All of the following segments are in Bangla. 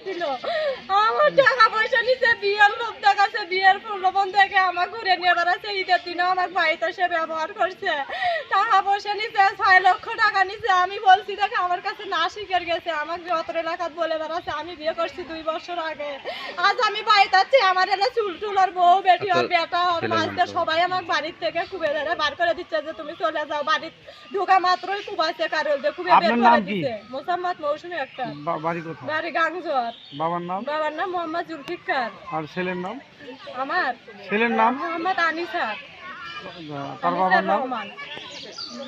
ছিল। আমার টাকা পয়সা নিচে বিয়ের লোভ দেখাচ্ছে, বিয়ের প্রলোভন দেখে আমার ঘুরে নিয়ে বেড়াচ্ছে। ঈদের দিনও আমার বাড়িতে সে ব্যবহার করছে, টাকা পয়সা নিচে 6 লক্ষ টাকা নিচে। আমি বলছি দেখে আমার কাছে না শিখে গেছে, আমাকে অত এলাকাত বলে বেড়াচ্ছে আমি বিয়ে করছি 2 বছর আগে। আজ আমি বাড়িতে আছি, আমার এলা চুল টুল আর বউ বেটি আর বেটা আর বাচ্চা সবাই আমার বাড়ির থেকে খুবে ধরে বার করে দিচ্ছে যে তুমি চলে যাও। বাড়ি ঢোকা মাত্রই কুবাইছে কারোর দিয়ে খুবে বের করে দিচ্ছে। মোসাম্মদ মৌসুমী একটা বাড়ি কোথায়? বাড়ি গাংজোয়ার। বাবার নাম? বাবার নাম মোহাম্মদ জুলফিকার। আর ছেলের নাম? আমার ছেলের নাম? মোহাম্মদ আনিসা। তার বাবার নাম? রহমান।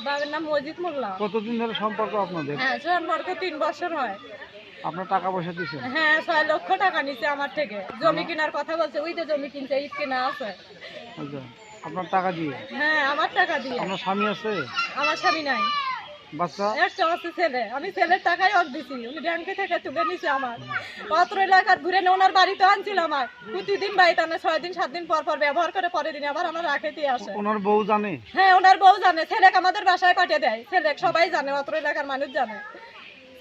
বাবার নাম মজিদ মোল্লা। কতদিন ধরে সম্পর্ক আপনাদের? হ্যাঁ, সম্পর্ক 3 বছর হয়। আপনার টাকা পয়সা দিয়েছেন? হ্যাঁ, 6 লক্ষ টাকা নিচে আমার থেকে। জমি কেনার কথা বলছে, ওই যে জমি কিনছে, ঈদ কেনা আছে। আচ্ছা, আপনার টাকা দিয়ে? হ্যাঁ, আমার টাকা দিয়ে। আপনার স্বামী আছে? আমার স্বামী নাই। বাচ্চা? একটা আছে ছেলে, আমি ছেলের টাকাই ওর দিছি, উনি ব্যাংকে থেকে তুলে নিছে আমার। অত্র এলাকার ঘুরে নিয়ে ওনার বাড়িতে আনছিল আমার, প্রতিদিন বাড়িতে আনে, 6 দিন 7 দিন পর পর ব্যবহার করে, পরের দিন আবার আমার রাখে দিয়ে আসে। ওনার বউ জানে? হ্যাঁ, ওনার বউ জানে, ছেলেকে আমাদের বাসায় পাঠিয়ে দেয়, ছেলে সবাই জানে, অত্র এলাকার মানুষ জানে,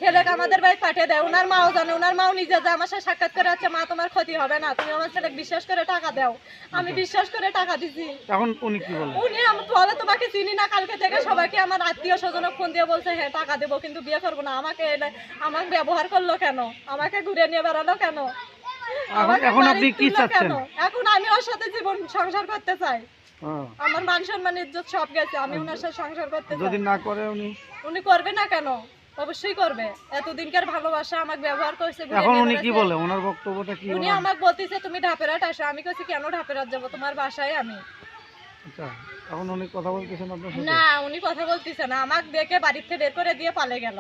ছেলেকে আমাদের বাড়ি পাঠিয়ে দেয়। ওনার মাও জানে, ওনার মাও নিজে যায় আমার সাথে সাক্ষাৎ করে, আছে মা তোমার ক্ষতি হবে না, তুমি আমার ছেলেকে বিশ্বাস করে টাকা দাও। আমি বিশ্বাস করে টাকা দিছি। এখন উনি কি বলে? উনি বলে তোমাকে চিনি না, কালকে থেকে সবাইকে আমার আত্মীয় স্বজন ফোন দিয়ে বলছে হ্যাঁ টাকা দেবো কিন্তু বিয়ে করবো না। আমাকে আমাকে ব্যবহার করলো কেন, আমাকে ঘুরে নিয়ে বেড়ালো কেন, এখন আপনি কি চাচ্ছেন? এখন আমি ওর সাথে জীবন সংসার করতে চাই। আমার মান সম্মান ইজ্জত সব গেছে, আমি ওনার সাথে সংসার করতে চাই। যদি না করে উনি করবে না কেন? অবশ্যই করবে। এতদিনকার ভালোবাসা আমাকে ব্যবহার করছে। এখন উনি কি বলে? ওনার বক্তব্যটা কি? উনি আমাকে বলতেছে তুমি ঢাপেরাট আসো। আমি কইছি কেন ঢাপেরাট যাব, তোমার বাসায় আমি। আচ্ছা, এখন উনি কথা বলতেছেন আপনার সাথে? না, উনি কথা বলতেছে না, আমাকে দেখে বাড়িতে বের করে দিয়ে পালে গেল।